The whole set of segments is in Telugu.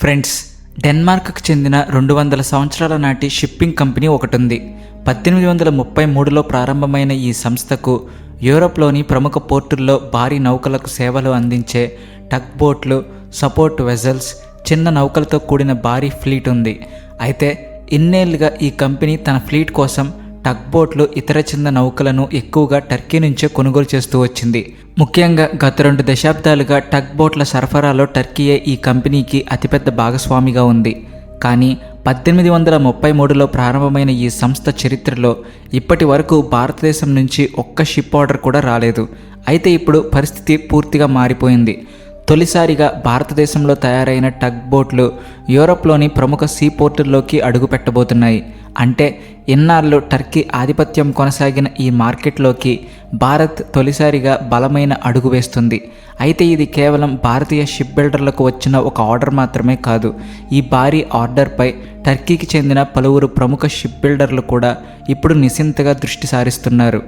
ఫ్రెండ్స్, డెన్మార్క్కి చెందిన 200 సంవత్సరాల నాటి షిప్పింగ్ కంపెనీ ఒకటి ఉంది. 1833లో ప్రారంభమైన ఈ సంస్థకు యూరోప్లోని ప్రముఖ పోర్టుల్లో భారీ నౌకలకు సేవలు అందించే టగ్ బోట్లు, సపోర్ట్ వెజల్స్, చిన్న నౌకలతో కూడిన భారీ ఫ్లీట్ ఉంది. అయితే ఇన్నేళ్లుగా ఈ కంపెనీ తన ఫ్లీట్ కోసం టగ్ బోట్లు, ఇతర చిన్న నౌకలను ఎక్కువగా టర్కీ నుంచే కొనుగోలు చేస్తూ వచ్చింది. ముఖ్యంగా గత 2 దశాబ్దాలుగా టగ్ బోట్ల సరఫరాలో టర్కీయే ఈ కంపెనీకి అతిపెద్ద భాగస్వామిగా ఉంది. కానీ 1833లో ప్రారంభమైన ఈ సంస్థ చరిత్రలో ఇప్పటి వరకు భారతదేశం నుంచి ఒక్క షిప్ ఆర్డర్ కూడా రాలేదు. అయితే ఇప్పుడు పరిస్థితి పూర్తిగా మారిపోయింది. తొలిసారిగా భారతదేశంలో తయారైన టగ్ బోట్లు యూరోప్లోని ప్రముఖ సీ పోర్టుల్లోకి అడుగుపెట్టబోతున్నాయి. అంటే ఇన్నాళ్ళు టర్కీ ఆధిపత్యం కొనసాగిన ఈ మార్కెట్లోకి భారత్ తొలిసారిగా బలమైన అడుగు వేస్తుంది. అయితే ఇది కేవలం భారతీయ షిప్ బిల్డర్లకు వచ్చిన ఒక ఆర్డర్ మాత్రమే కాదు. ఈ భారీ ఆర్డర్పై టర్కీకి చెందిన పలువురు ప్రముఖ షిప్ బిల్డర్లు కూడా ఇప్పుడు నిశితంగా దృష్టి సారిస్తున్నారు.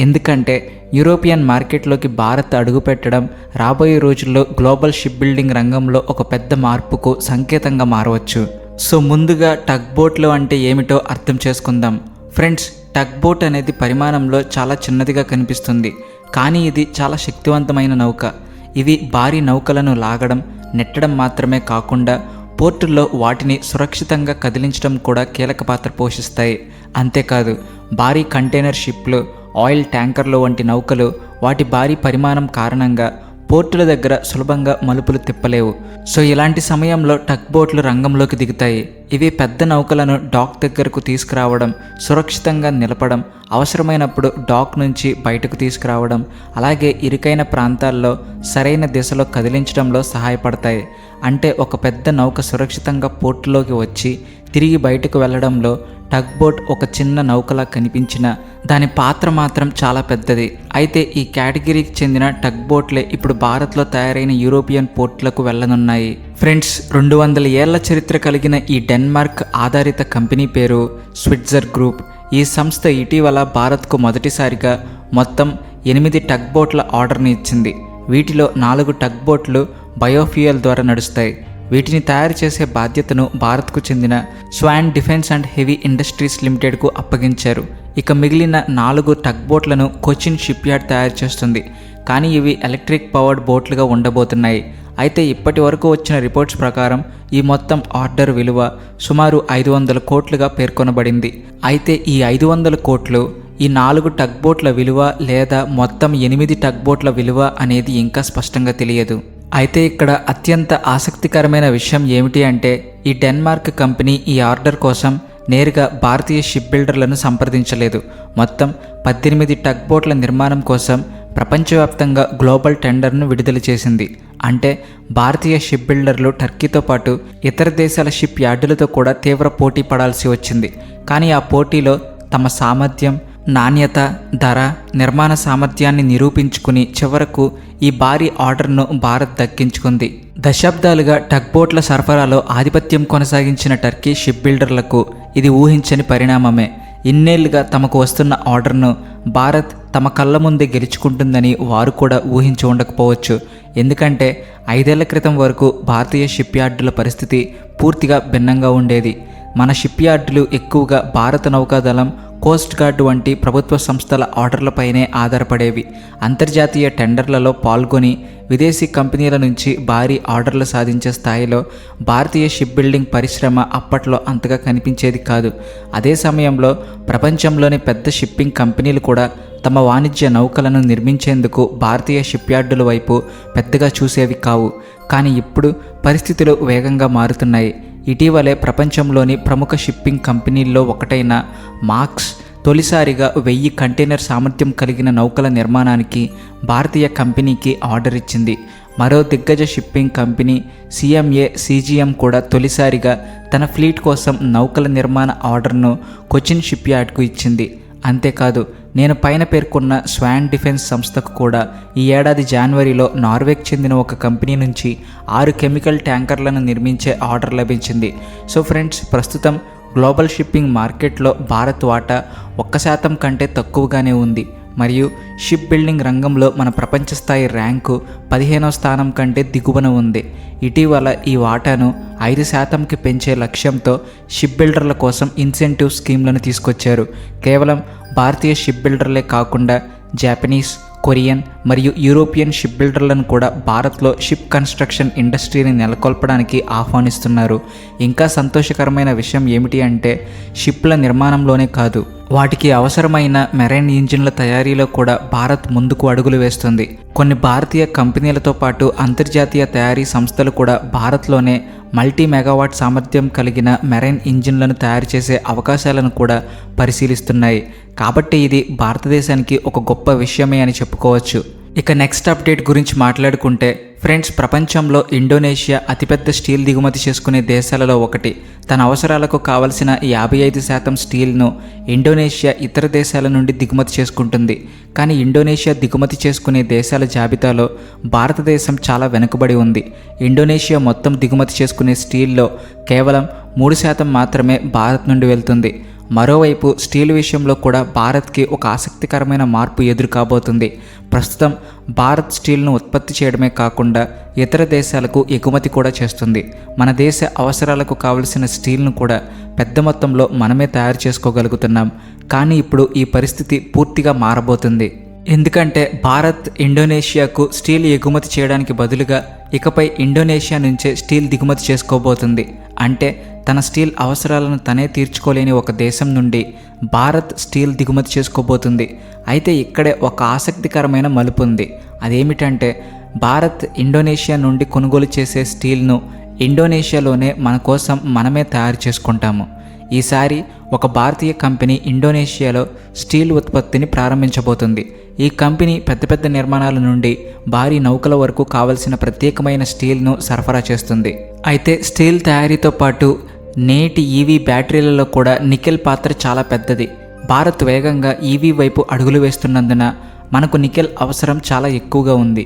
ఎందుకంటే యూరోపియన్ మార్కెట్లోకి భారత్ అడుగుపెట్టడం రాబోయే రోజుల్లో గ్లోబల్ షిప్ బిల్డింగ్ రంగంలో ఒక పెద్ద మార్పుకు సంకేతంగా మారవచ్చు. సో ముందుగా టగ్ బోట్లు అంటే ఏమిటో అర్థం చేసుకుందాం. ఫ్రెండ్స్, టగ్ బోట్ అనేది పరిమాణంలో చాలా చిన్నదిగా కనిపిస్తుంది, కానీ ఇది చాలా శక్తివంతమైన నౌక. ఇవి భారీ నౌకలను లాగడం, నెట్టడం మాత్రమే కాకుండా పోర్టుల్లో వాటిని సురక్షితంగా కదిలించడం కూడా కీలక పాత్ర పోషిస్తాయి. అంతేకాదు భారీ కంటైనర్ షిప్లు, ఆయిల్ ట్యాంకర్లు వంటి నౌకలు వాటి భారీ పరిమాణం కారణంగా పోర్టుల దగ్గర సులభంగా మలుపులు తిప్పలేవు. సో ఇలాంటి సమయంలో టగ్ బోట్లు రంగంలోకి దిగుతాయి. ఇవి పెద్ద నౌకలను డాక్ దగ్గరకు తీసుకురావడం, సురక్షితంగా నిలపడం, అవసరమైనప్పుడు డాక్ నుంచి బయటకు తీసుకురావడం, అలాగే ఇరుకైన ప్రాంతాల్లో సరైన దిశలో కదిలించడంలో సహాయపడతాయి. అంటే ఒక పెద్ద నౌక సురక్షితంగా పోర్టులోకి వచ్చి తిరిగి బయటకు వెళ్లడంలో టగ్ బోట్ ఒక చిన్న నౌకలా కనిపించిన దాని పాత్ర మాత్రం చాలా పెద్దది. అయితే ఈ కేటగిరీకి చెందిన టగ్ బోట్లే ఇప్పుడు భారత్లో తయారైన యూరోపియన్ పోర్టులకు వెళ్లనున్నాయి. ఫ్రెండ్స్, 200 ఏళ్ల చరిత్ర కలిగిన ఈ డెన్మార్క్ ఆధారిత కంపెనీ పేరు స్విట్జర్ గ్రూప్. ఈ సంస్థ ఇటీవల భారత్కు మొదటిసారిగా మొత్తం 8 టగ్ బోట్ల ఆర్డర్ని ఇచ్చింది. వీటిలో 4 టగ్ బోట్లు బయోఫ్యూయల్ ద్వారా నడుస్తాయి. వీటిని తయారు చేసే బాధ్యతను భారత్కు చెందిన Swan defence and heavy industries లిమిటెడ్కు అప్పగించారు. ఇక మిగిలిన 4 టగ్ బోట్లను కొచ్చిన్ షిప్ యార్డ్ తయారు చేస్తుంది. కానీ ఇవి ఎలక్ట్రిక్ పవర్డ్ బోట్లుగా ఉండబోతున్నాయి. అయితే ఇప్పటి వరకు వచ్చిన రిపోర్ట్స్ ప్రకారం ఈ మొత్తం ఆర్డర్ విలువ సుమారు 500 కోట్లుగా పేర్కొనబడింది. అయితే ఈ 500 కోట్లు ఈ 4 టగ్ బోట్ల విలువ లేదా మొత్తం 8 టగ్ బోట్ల విలువ అనేది ఇంకా స్పష్టంగా తెలియదు. అయితే ఇక్కడ అత్యంత ఆసక్తికరమైన విషయం ఏమిటి అంటే ఈ డెన్మార్క్ కంపెనీ ఈ ఆర్డర్ కోసం నేరుగా భారతీయ షిప్ బిల్డర్లను సంప్రదించలేదు. మొత్తం 18 టగ్ బోట్ల నిర్మాణం కోసం ప్రపంచవ్యాప్తంగా గ్లోబల్ టెండర్ను విడుదల చేసింది. అంటే భారతీయ షిప్ బిల్డర్లు టర్కీతో పాటు ఇతర దేశాల షిప్ యార్డులతో కూడా తీవ్ర పోటీ పడాల్సి వచ్చింది. కానీ ఆ పోటీలో తమ సామర్థ్యం, నాణ్యత, ధర, నిర్మాణ సామర్థ్యాన్ని నిరూపించుకుని చివరకు ఈ భారీ ఆర్డర్ను భారత్ దక్కించుకుంది. దశాబ్దాలుగా టగ్ బోట్ల సరఫరాలో ఆధిపత్యం కొనసాగించిన టర్కీ షిప్ బిల్డర్లకు ఇది ఊహించని పరిణామమే. ఇన్నేళ్లుగా తమకు వస్తున్న ఆర్డర్ను భారత్ తమ కళ్ళ ముందే గెలుచుకుంటుందని వారు కూడా ఊహించి ఉండకపోవచ్చు. ఎందుకంటే 5 ఏళ్ల క్రితం వరకు భారతీయ షిప్ యార్డుల పరిస్థితి పూర్తిగా భిన్నంగా ఉండేది. మన షిప్ యార్డులు ఎక్కువగా భారత నౌకాదళం, కోస్ట్ గార్డ్ వంటి ప్రభుత్వ సంస్థల ఆర్డర్లపైనే ఆధారపడేవి. అంతర్జాతీయ టెండర్లలో పాల్గొని విదేశీ కంపెనీల నుంచి భారీ ఆర్డర్లు సాధించే స్థాయిలో భారతీయ షిప్ బిల్డింగ్ పరిశ్రమ అప్పట్లో అంతగా కనిపించేది కాదు. అదే సమయంలో ప్రపంచంలోని పెద్ద షిప్పింగ్ కంపెనీలు కూడా తమ వాణిజ్య నౌకలను నిర్మించేందుకు భారతీయ షిప్ యార్డుల వైపు పెద్దగా చూసేవి కావు. కానీ ఇప్పుడు పరిస్థితులు వేగంగా మారుతున్నాయి. ఇటీవలే ప్రపంచంలోని ప్రముఖ షిప్పింగ్ కంపెనీల్లో ఒకటైన మాక్స్ తొలిసారిగా 1000 కంటైనర్ సామర్థ్యం కలిగిన నౌకల నిర్మాణానికి భారతీయ కంపెనీకి ఆర్డర్ ఇచ్చింది. మరో దిగ్గజ షిప్పింగ్ కంపెనీ CMA CGM కూడా తొలిసారిగా తన ఫ్లీట్ కోసం నౌకల నిర్మాణ ఆర్డర్ను కొచ్చిన్ షిప్ యార్డ్కు ఇచ్చింది. అంతేకాదు నేను పైన పేర్కొన్న స్వాన్ డిఫెన్స్ సంస్థకు కూడా ఈ ఏడాది జనవరిలో నార్వేకి చెందిన ఒక కంపెనీ నుంచి 6 కెమికల్ ట్యాంకర్లను నిర్మించే ఆర్డర్ లభించింది. సో ఫ్రెండ్స్, ప్రస్తుతం గ్లోబల్ షిప్పింగ్ మార్కెట్లో భారత్ వాటా 1% కంటే తక్కువగానే ఉంది. మరియు షిప్ బిల్డింగ్ రంగంలో మన ప్రపంచ స్థాయి ర్యాంకు 15వ స్థానం కంటే దిగువన ఉంది. ఇటీవల ఈ వాటాను 5%కి పెంచే లక్ష్యంతో షిప్ బిల్డర్ల కోసం ఇన్సెంటివ్ స్కీమ్లను తీసుకొచ్చారు. కేవలం భారతీయ షిప్ బిల్డర్లే కాకుండా జపనీస్, కొరియన్ మరియు యూరోపియన్ షిప్ బిల్డర్లను కూడా భారత్లో షిప్ కన్స్ట్రక్షన్ ఇండస్ట్రీని నెలకొల్పడానికి ఆహ్వానిస్తున్నారు. ఇంకా సంతోషకరమైన విషయం ఏమిటి అంటే షిప్ల నిర్మాణంలోనే కాదు, వాటికి అవసరమైన మెరైన్ ఇంజిన్ల తయారీలో కూడా భారత్ ముందుకు అడుగులు వేస్తుంది. కొన్ని భారతీయ కంపెనీలతో పాటు అంతర్జాతీయ తయారీ సంస్థలు కూడా భారత్లోనే మల్టీ మెగావాట్ సామర్థ్యం కలిగిన మెరైన్ ఇంజిన్లను తయారు చేసే అవకాశాలను కూడా పరిశీలిస్తున్నాయి. కాబట్టి ఇది భారతదేశానికి ఒక గొప్ప విషయమే అని చెప్పుకోవచ్చు. ఇక నెక్స్ట్ అప్డేట్ గురించి మాట్లాడుకుంటే ఫ్రెండ్స్, ప్రపంచంలో ఇండోనేషియా అతిపెద్ద స్టీల్ దిగుమతి చేసుకునే దేశాలలో ఒకటి. తన అవసరాలకు కావలసిన 55% స్టీల్ను ఇండోనేషియా ఇతర దేశాల నుండి దిగుమతి చేసుకుంటుంది. కానీ ఇండోనేషియా దిగుమతి చేసుకునే దేశాల జాబితాలో భారతదేశం చాలా వెనుకబడి ఉంది. ఇండోనేషియా మొత్తం దిగుమతి చేసుకునే స్టీల్లో కేవలం 3% మాత్రమే భారత్ నుండి వెళ్తుంది. మరోవైపు స్టీల్ విషయంలో కూడా భారత్కి ఒక ఆసక్తికరమైన మార్పు ఎదురు కాబోతుంది. ప్రస్తుతం భారత్ స్టీల్ను ఉత్పత్తి చేయడమే కాకుండా ఇతర దేశాలకు ఎగుమతి కూడా చేస్తుంది. మన దేశ అవసరాలకు కావలసిన స్టీల్ను కూడా పెద్ద మొత్తంలో మనమే తయారు చేసుకోగలుగుతున్నాం. కానీ ఇప్పుడు ఈ పరిస్థితి పూర్తిగా మారబోతుంది. ఎందుకంటే భారత్ ఇండోనేషియాకు స్టీల్ ఎగుమతి చేయడానికి బదులుగా ఇకపై ఇండోనేషియా నుంచే స్టీల్ దిగుమతి చేసుకోబోతుంది. అంటే తన స్టీల్ అవసరాలను తనే తీర్చుకోలేని ఒక దేశం నుండి భారత్ స్టీల్ దిగుమతి చేసుకోబోతుంది. అయితే ఇక్కడే ఒక ఆసక్తికరమైన మలుపు ఉంది. అదేమిటంటే భారత్ ఇండోనేషియా నుండి కొనుగోలు చేసే స్టీల్ను ఇండోనేషియాలోనే మన కోసం మనమే తయారు చేసుకుంటాము. ఈసారి ఒక భారతీయ కంపెనీ ఇండోనేషియాలో స్టీల్ ఉత్పత్తిని ప్రారంభించబోతుంది. ఈ కంపెనీ పెద్ద పెద్ద నిర్మాణాల నుండి భారీ నౌకల వరకు కావలసిన ప్రత్యేకమైన స్టీల్ను సరఫరా చేస్తుంది. అయితే స్టీల్ తయారీతో పాటు నేటి ఈవీ బ్యాటరీలలో కూడా నికెల్ పాత్ర చాలా పెద్దది. భారత్ వేగంగా ఈవీ వైపు అడుగులు వేస్తున్నందున మనకు నికెల్ అవసరం చాలా ఎక్కువగా ఉంది.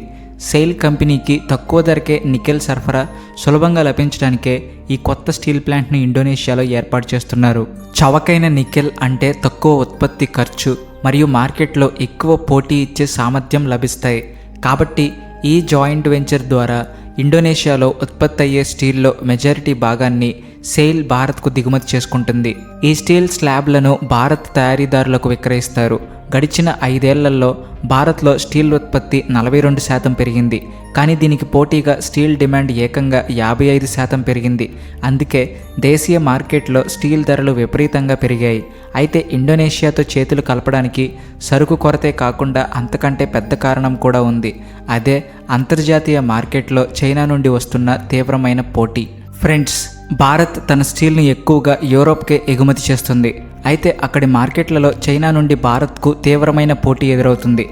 సెయిల్ కంపెనీకి తక్కువ ధరకే నికెల్ సరఫరా సులభంగా లభించడానికే ఈ కొత్త స్టీల్ ప్లాంట్ను ఇండోనేషియాలో ఏర్పాటు చేస్తున్నారు. చవకైన నికెల్ అంటే తక్కువ ఉత్పత్తి ఖర్చు మరియు మార్కెట్లో ఎక్కువ పోటీ ఇచ్చే సామర్థ్యం లభిస్తాయి. కాబట్టి ఈ జాయింట్ వెంచర్ ద్వారా ఇండోనేషియాలో ఉత్పత్తి అయ్యే స్టీల్లో మెజారిటీ భాగాన్ని సెయిల్ భారత్కు దిగుమతి చేసుకుంటుంది. ఈ స్టీల్ స్లాబ్లను భారత్ తయారీదారులకు విక్రయిస్తారు. గడిచిన 5 ఏళ్లలో భారత్లో స్టీల్ ఉత్పత్తి 42% పెరిగింది. కానీ దీనికి పోటీగా స్టీల్ డిమాండ్ ఏకంగా 55% పెరిగింది. అందుకే దేశీయ మార్కెట్లో స్టీల్ ధరలు విపరీతంగా పెరిగాయి. అయితే ఇండోనేషియాతో చేతులు కలపడానికి సరుకు కొరతే కాకుండా అంతకంటే పెద్ద కారణం కూడా ఉంది. అదే అంతర్జాతీయ మార్కెట్లో చైనా నుండి వస్తున్న తీవ్రమైన పోటీ. ఫ్రెండ్స్, భారత్ తన స్టీల్ని ఎక్కువగా యూరోప్కే ఎగుమతి చేస్తుంది. అయితే అక్కడి మార్కెట్లలో చైనా నుండి భారత్కు తీవ్రమైన పోటీ ఎదురవుతుంది.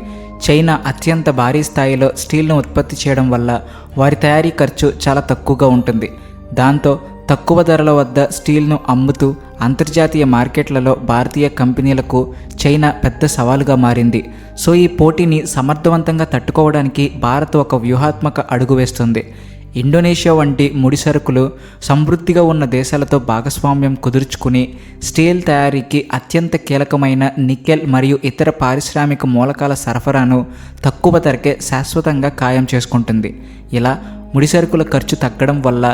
చైనా అత్యంత భారీ స్థాయిలో స్టీల్ను ఉత్పత్తి చేయడం వల్ల వారి తయారీ ఖర్చు చాలా తక్కువగా ఉంటుంది. దాంతో తక్కువ ధరల వద్ద స్టీల్ను అమ్ముతూ అంతర్జాతీయ మార్కెట్లలో భారతీయ కంపెనీలకు చైనా పెద్ద సవాలుగా మారింది. సో ఈ పోటీని సమర్థవంతంగా తట్టుకోవడానికి భారత్ ఒక వ్యూహాత్మక అడుగు వేస్తుంది. ఇండోనేషియా వంటి ముడి సరుకులు సమృద్ధిగా ఉన్న దేశాలతో భాగస్వామ్యం కుదుర్చుకుని స్టీల్ తయారీకి అత్యంత కీలకమైన నికెల్ మరియు ఇతర పారిశ్రామిక మూలకాల సరఫరాను తక్కువ ధరకే శాశ్వతంగా ఖాయం చేసుకుంటుంది. ఇలా ముడి సరుకుల ఖర్చు తగ్గడం వల్ల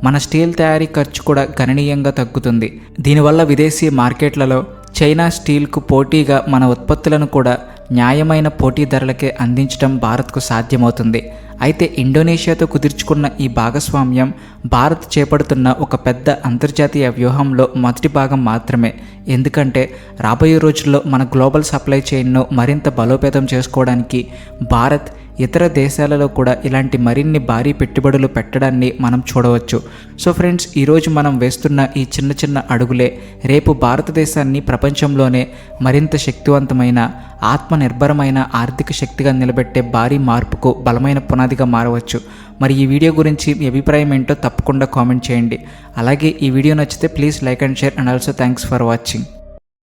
మన స్టీల్ తయారీ ఖర్చు కూడా గణనీయంగా తగ్గుతుంది. దీనివల్ల విదేశీ మార్కెట్లలో చైనా స్టీల్కు పోటీగా మన ఉత్పత్తులను కూడా న్యాయమైన పోటీ ధరలకే అందించడం భారత్కు సాధ్యమవుతుంది. అయితే ఇండోనేషియాతో కుదుర్చుకున్న ఈ భాగస్వామ్యం భారత్ చేపడుతున్న ఒక పెద్ద అంతర్జాతీయ వ్యూహంలో మొదటి భాగం మాత్రమే. ఎందుకంటే రాబోయే రోజుల్లో మన గ్లోబల్ సప్లై చైన్ను మరింత బలోపేతం చేసుకోవడానికి భారత్ ఇతర దేశాలలో కూడా ఇలాంటి మరిన్ని భారీ పెట్టుబడులు పెట్టడాన్ని మనం చూడవచ్చు. సో ఫ్రెండ్స్, ఈరోజు మనం వేస్తున్న ఈ చిన్న చిన్న అడుగులే రేపు భారతదేశాన్ని ప్రపంచంలోనే మరింత శక్తివంతమైన ఆత్మనిర్భరమైన ఆర్థిక శక్తిగా నిలబెట్టే భారీ మార్పుకు బలమైన పునాదిగా మారవచ్చు. మరి ఈ వీడియో గురించి మీ అభిప్రాయం ఏంటో తప్పకుండా కామెంట్ చేయండి. అలాగే ఈ వీడియో నచ్చితే please like and share and also thanks for watching.